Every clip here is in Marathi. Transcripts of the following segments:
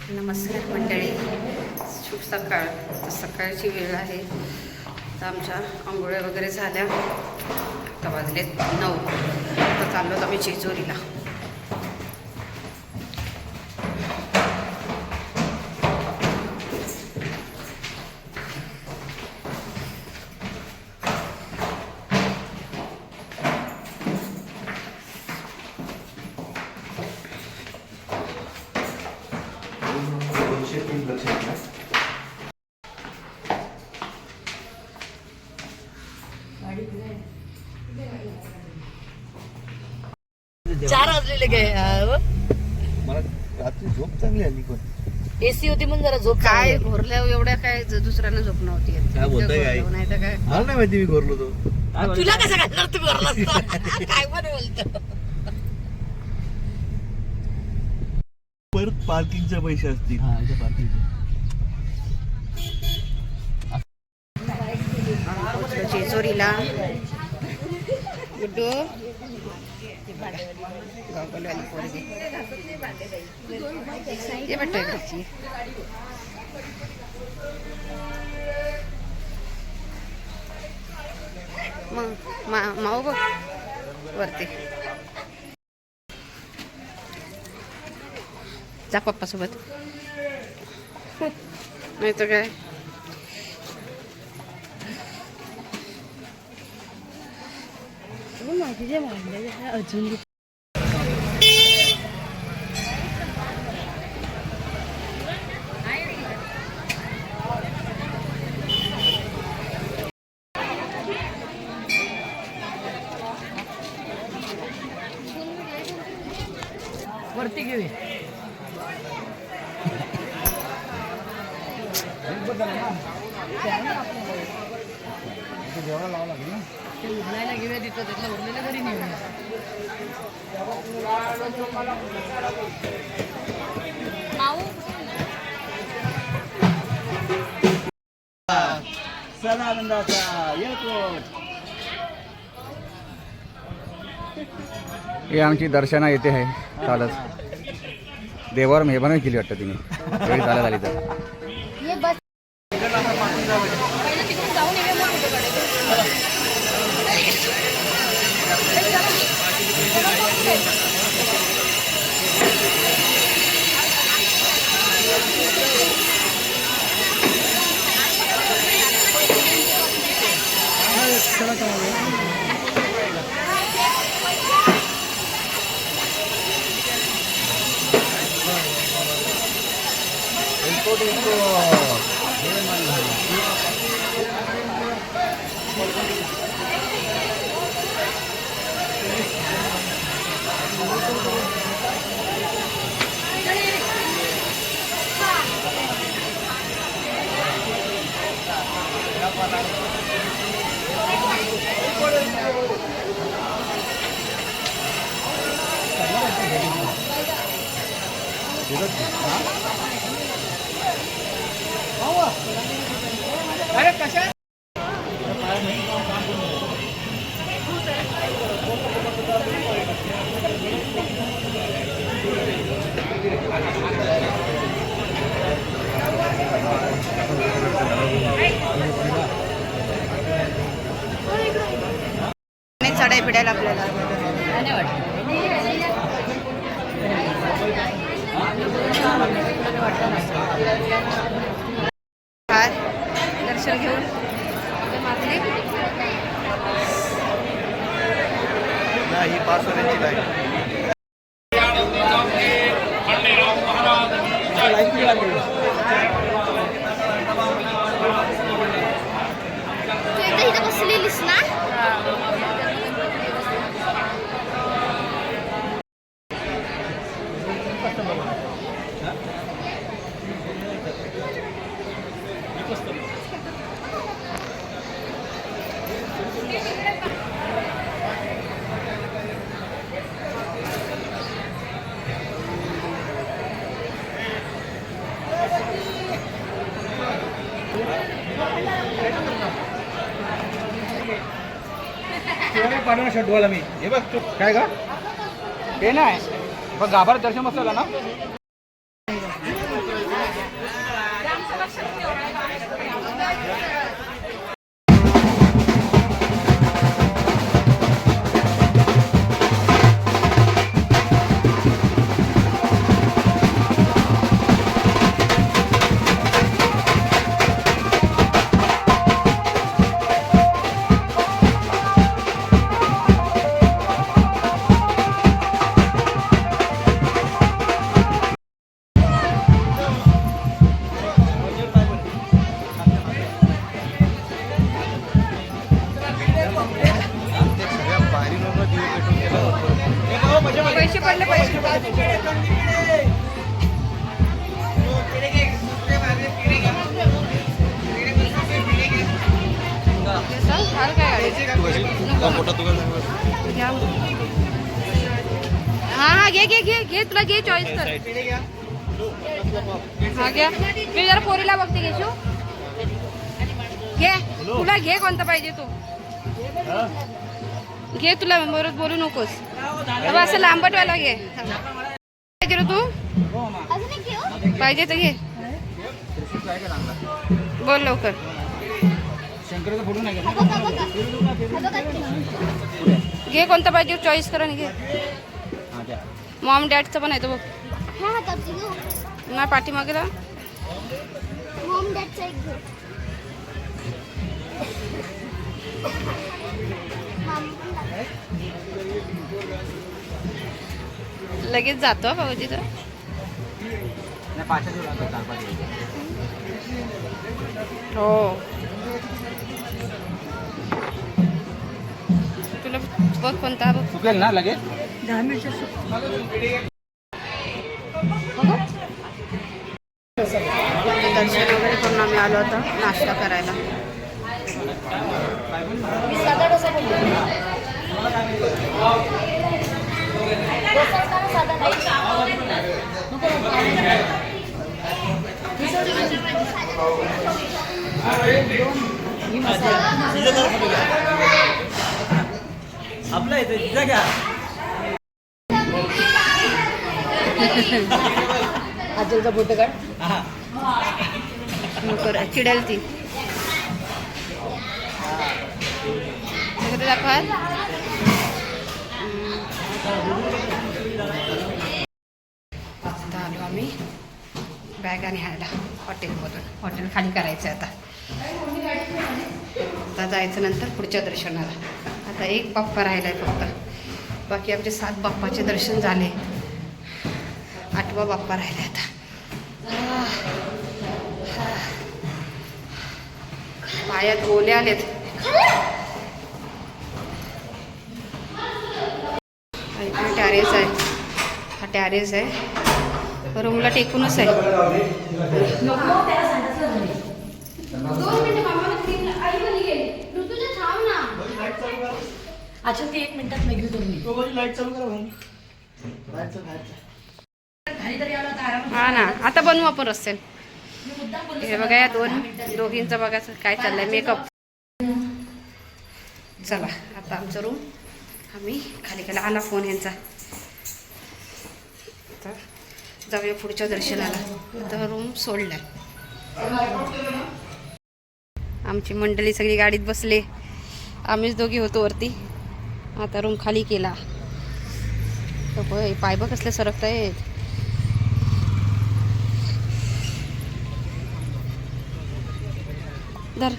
नमस्कार मंडळी, शुभ सकाळ. सकाळची वेळ आहे. तर आमच्या आंघोळ्या वगैरे झाल्या. आता वाजलेत 9. आता चाललो आम्ही जेजुरीला. चार वाजलेले काय मला रात्री झोप चांगली आली पण एसी होती म्हणून जरा झोप काय घोरल्या एवढ्या काय दुसऱ्यांना झोप नव्हती येत. काय बोलताय काय? नाही तर काय. मला नाही माहिती मी घोरलो तो. तुला कसं काय तुम्ही भरला काय पण बोलतो. परत पार्किंगचे पैसे असतील. पोचलो जेजुरीला. गुड्डू गावकलवाली पोरगी ये बेटा इकडची. मग माऊ बघ वरती. जा पप्पासोबत. नाही तर काय. अजून वरती घेऊया. ते उरलायला घेऊया तिथं, त्यातलं उरलेलं घरी नेऊया. हे आमची दर्शना येते आहे चालत. देवावर मेहरबानी केली वाटतं तिने वेळी चालत आली तर. चढाई पिढायला आपल्याला काय दर्शन घेऊन ही पार्सवाल्यांची लाईन. बसलेलीस ना. पाठवणार शर्टवाला मी. हे बघ तू काय का ते नाही बघ गाभार दर्शन बसवला ना. घ्या. हा घे घे घे घे तुला घे चॉईस कर. हा घ्या. मी जरा पोरीला बघते घेशू. घे तुला घे कोणता पाहिजे तू घे. तुला बरोबर बोलू नकोस. बाबा असं लांबटवाला घे. पाहिजे रे तू पाहिजे तर घे. बोल लवकर. घे कोणता पाहिजे चॉईस कर आणि घे. मॉम डॅडचं पण आहे तो बघ. नाही पाठीमागे ना लगेच जातो भाऊजी तर. हो तुला बघ कोणता बघ. सुकेल ना लगेच. 10 मिनिटं. दर्शन वगैरे करून आम्ही आलो होतो नाश्ता करायला. आपला इथे तिथं घ्या. आजचा फोटो काढ. चिडेल ती दाखवा. आलो आम्ही बॅगा न्यायला हॉटेलमधून. हॉटेल खाली करायचं आहे आता जायचं नंतर पुढच्या दर्शनाला. आता एक बाप्पा राहिला आहे फक्त. बाकी आमचे 7 बाप्पाचे दर्शन झाले. 8वा बाप्पा राहिला आता. पायात गोले आलेत. टॅरेस आहे. हा टॅरेस आहे. रूमला टेकूनच आहे. अच्छा ते 1 मिनिटात निघू तुम्ही. लाईट चालू करा भाई. हा ना आता बनवू आपण रस्त्यान. हे बघा या दोघींचं बघा काय चाललंय मेकअप. चला आता आमचं रूम आम्ही खाली केला. आला फोन यांचा. तर जाऊया पुढच्या दर्शनाला. आता रूम सोडलाय. आमची मंडळी सगळी गाडीत बसले. आम्हीच दोघी होतो वरती. आता रूम खाली केला. पाय बघ कसले सरकतायत. धर.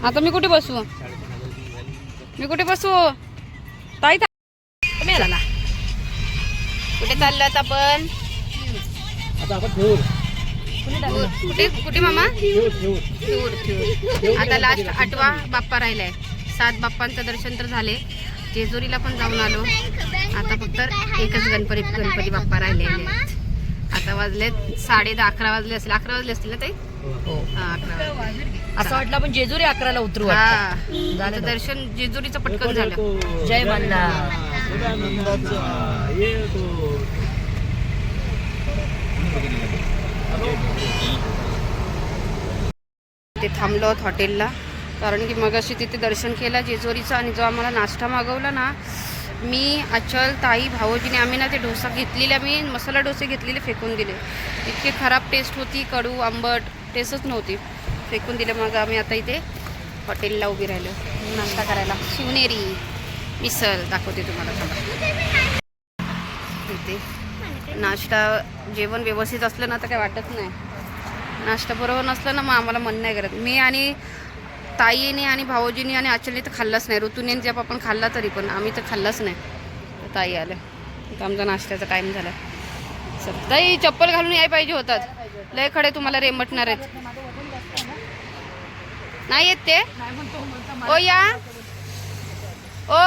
आता मी कुठे बसू. ताई तुम्ही आला. कुठे चाललात आपण. आता आपण ठेवू. कुठे कुठे मामा. आता लास्ट 8वा बाप्पा राहिलाय. 7 बाप्पांचं दर्शन तर झाले. जेजुरीला पण जाऊन आलो. आता फक्त एकच गणपती बाप्पा राहिलेले आहेत. आता वाजलेत 10:30 11 वाजले असतील. 11 वाजले असतील ना ताई. हा 11 वाजले. असं वाटलं आपण जेजुरी 11ला उतरू. झालं दर्शन जेजुरीचं पटकन झालं. जय मल्हार. ते थांबलो आहोत हॉटेलला. कारण की मगाशी तिथे दर्शन केलं जेजुरीचं. आणि जो आम्हाला नाश्ता मागवला ना मी अचल ताई भावोजीने आम्ही ना ते डोसा घेतलेला. मी मसाला डोसे घेतलेले फेकून दिले. इतके खराब टेस्ट होती. कडू आंबट टेस्टच नव्हती. फेकून दिले. मग आम्ही आता इथे हॉटेलला उभी राहिलो नाश्ता करायला. शिवनेरी मिसळ दाखवते तुम्हाला. थांबा. इथे नाश्ता जेवण व्यवस्थित असलं ना तर काय वाटत नाही. नाश्ता बरोबर नसलं ना मग आम्हाला मन नाही करत. मी आणि ताईने आणि भाऊजीने आणि आचलने तर खाल्लाच नाही. ऋतूने जब आपण खाल्ला तरी पण आम्ही तर खाल्लाच नाही. ताई आलं तर आमचा नाश्त्याचा टाईम झाला. चल ताई चप्पल घालून याय पाहिजे होतात. लय खडे तुम्हाला रेमटणार आहेत. नाही येत ते. ओ या ओ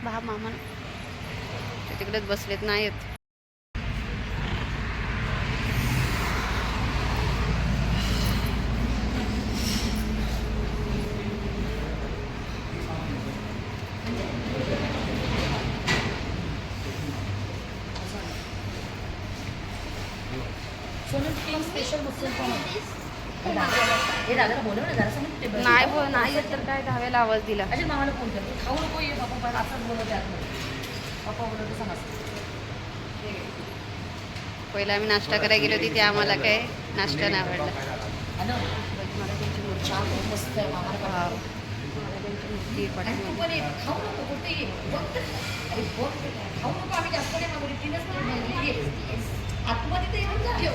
भा मामा तिकडेच बसलेत. नाही येत. हे दादाला बोलव ना जरा सांग नाही येत तर काय दहाव्याला आवाज दिला. अजय मामाला फोन करतो खाऊ नको ये बाबा पण असंच बोलवते आतमध्ये पप्पा बोलवते सांग असं पहिला आम्ही नाश्ता करायला गेलो होती ते आम्हाला काय नाश्ता नाही आवडला. हॅलो महाराजांची मूर्ती चहा खूप मस्त आहे मामाला वाव. महाराजांची मूर्ती आणि पाठीमागे. तू पण ये खाऊ नको कुठे ये बघ तर. अरे बघ खाऊ नको आम्ही जास्त नाही मागवली तीनच मागवली ये आतमध्ये तर येऊन जा ये,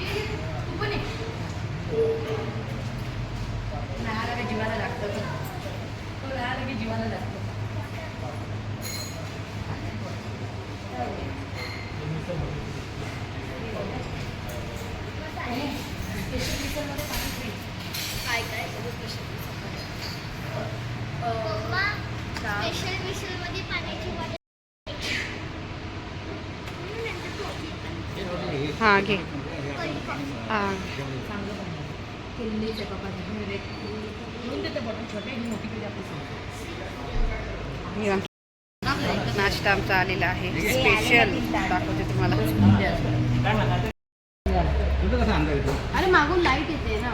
ये, तू पण ये राहायला काही जीवाला लागतं तो राहायला काही जीवाला लागतं स्पेशल विशल मध्ये पाण्याची बॉटल हा घे. हा केलेलीच आहे बाबा घेऊन देते बॉटल छोटे ही मोठी केली आपली हे नाश्ता आमचा आलेला आहे स्पेशल दाखवते तुम्हाला. तुझं कसं अंदाज येतो? अरे मागून लाईट येते ना.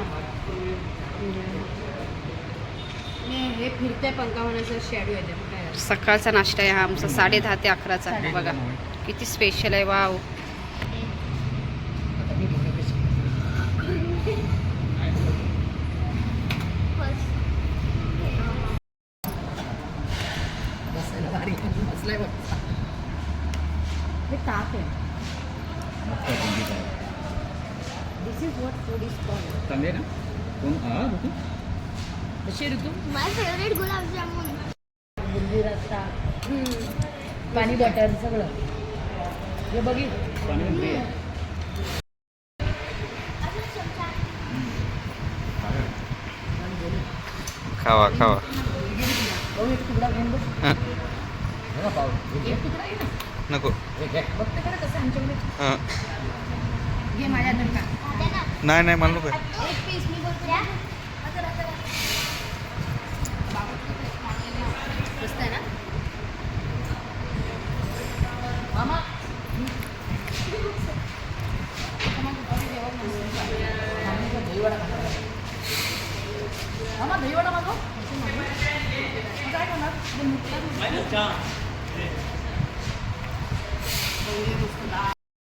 हे फिरते पंखा होण्याचं शेडू येते. सकाळचा नाश्ता आहे हा आमचा 10:30 ते 11चा. बघा किती स्पेशल आहे. वाव. बसायला भारी बसलाय बघ हे ताक आहे मस्त आहे, संगीत आहे. This is what food is called चांगली आहे ना? कोण ऋतू? कशी ऋतू माय फेवरेट गुलाबजामुन बुंदी रस्ता पाणी बटर सगळं हे बघी पाणी उकळी आहे. खावा खावा. एक तुकडा घेऊन बघ बघा पाव. एक तुकडा घे ना नको. बघते खरं कसं आमच्याकडे हां. घे माझ्या हातात का नाही नाही मला नको. एक पीस मी बोलते मस्त आहे ना मामा दहीवडा खाणार मामा दहीवडा मागव काय खाणार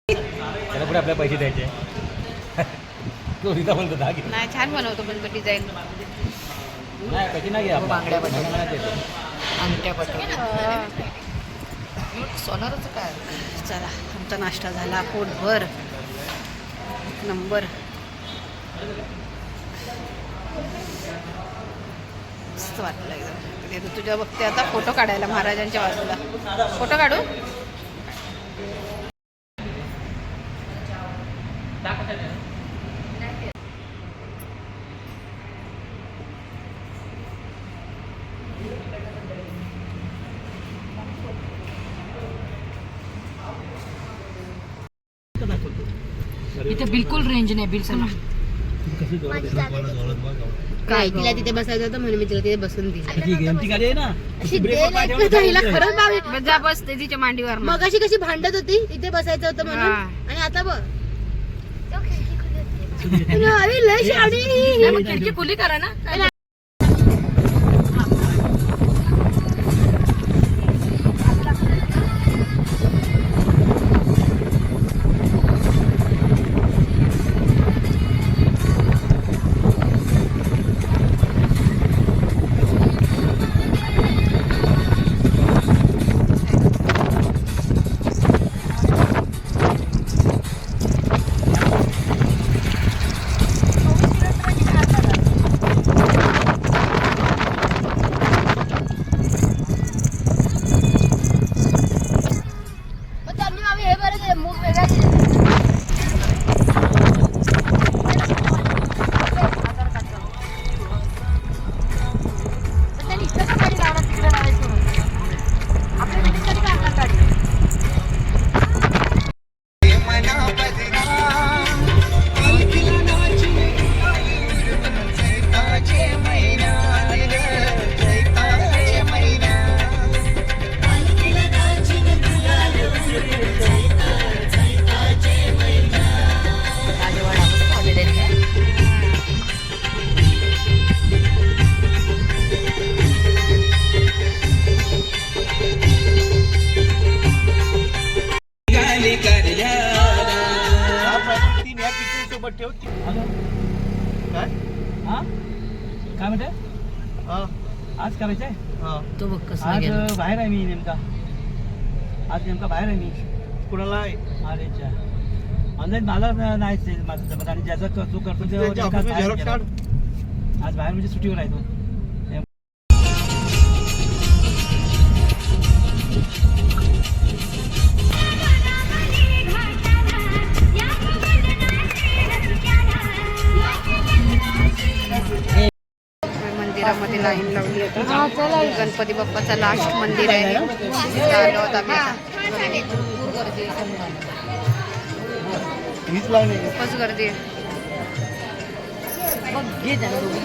त्याला पुढे आपल्याला पैसे द्यायचे. तो रिता बोलतो दहा घे. नाही छान बनवतो पण तो डिझाईन. नाही पैसे नाही घे आपण. बांगड्या बटाटे. महिन्याला देतो. अंगठ्या पटकन सोनारच काय चला आमचा नाश्ता झाला पोटभर. नंबर. मस्त वाटलं एकदम. ते तुझ्या बघते आता फोटो काढायला महाराजांच्या बाजूला. फोटो काढू. इथे बिलकुल रेंज नाही बिलकुल माझी जागा काय तिला तिथे बसायचं होतं म्हणून मी तिला तिथे बसून दिली. खरंच जा बस ते तिच्या मांडीवर. मग अशी कशी भांडत होती इथे बसायचं होतं म्हणून हा. आणि आता बघ खिडकी खुली होती. अरे लय शाडी मग खिडकी खुली करा ना काय हा काय म्हणते हा आज करायचंय हा तो बघ कसं आज गेला बाहेर आहे मी नेमका आज नेमका बाहेर आहे मी कुणाला अरेच्या ऑनलाईन मला नाहीच आहे माझं जमत आणि ज्याचा जो करतो तो त्यांच्या नेमका ऑफिसमध्ये बाहेर झेरॉक्स गेला. काढ आज बाहेर म्हणजे सुट्टीवर आहे तो मंदिरामध्ये लाईन लावली होती. गणपती बाप्पाचा लास्ट मंदिर आहे. आलो होता आम्ही आता. भरपूर गर्दी आहे. हीच लावणी खूपच गर्दी आहे. बघ घे त्याला दोघी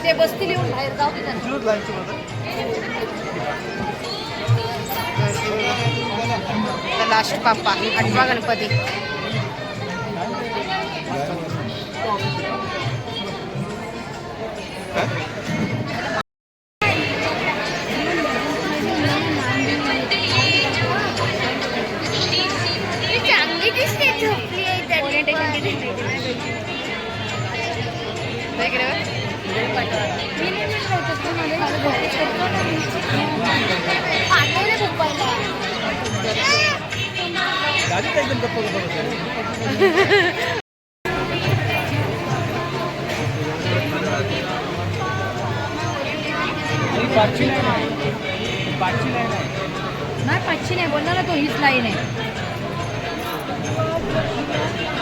ते बसतील येऊन बाहेर जाऊ दे त्यांना. शिवत लाईनची बघा लास्ट बाप्पा 8वा गणपती. चांगली दिसते झोपली आहे पाठवले झोपायला गाडीत एकदम गप्प गप्प बसायला. आणि पाचशे नाही नाही 500 नाही बोलला ना तो हीच लाईन आहे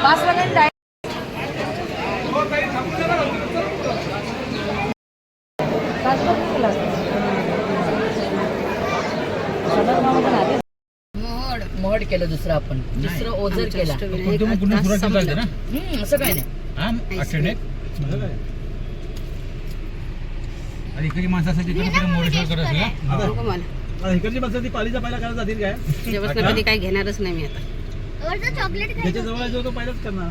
5 वाजता डायरेक्ट महड केलं दुसरं आपण दुसरं ओझर केला असं काय नाही आणि इकडची माणसं असायची मोडेश्वर करत असेल ना नको मला. आता इकडची माणसं ती पालीचा पहिला करायला जातील काय तुझ्यापासून कधी काय घेणारच नाही मी आता. वरचं चॉकलेट ज्याच्या जवळ आहे तो पहिलाच करणार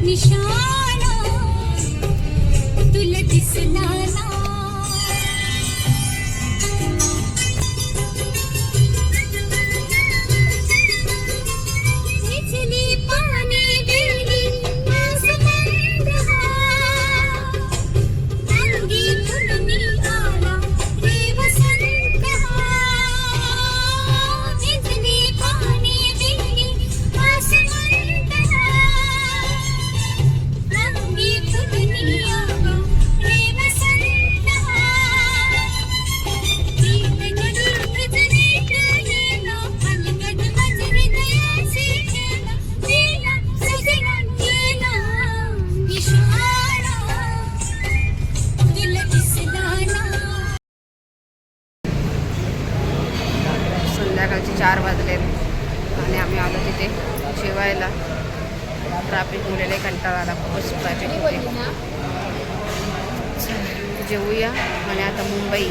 निशाना तुला दिसला ना इथली पाणी गेली आसमंद अंगी तुलनी आला रे वसंत इथली पाणी गेली आसमंद अंगी तुलनी आला रे वसंत गीत गीत जनीत येना अलगद मजर दयासी खेला येना सजना येना इशारा दिल दिसलाना संध्याकाळचे 4 वाजले आणि आम्ही आलो तिथे जेवायला. ट्रॅफिक मुलेले कंटाळा आला. खूपच ट्रॅफिक होते. जेवूया आणि आता मुंबई.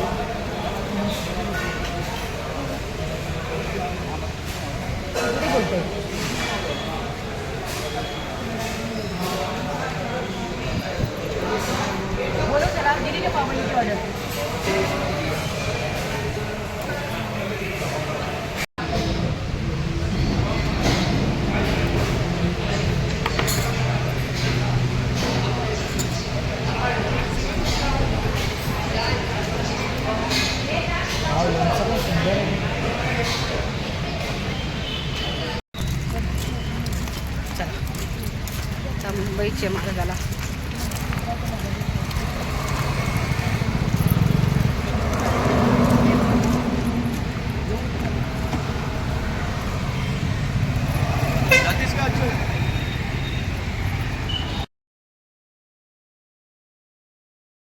बोलो चला दिली का पावणीची ऑर्डर मुंबईच्या मार्गाला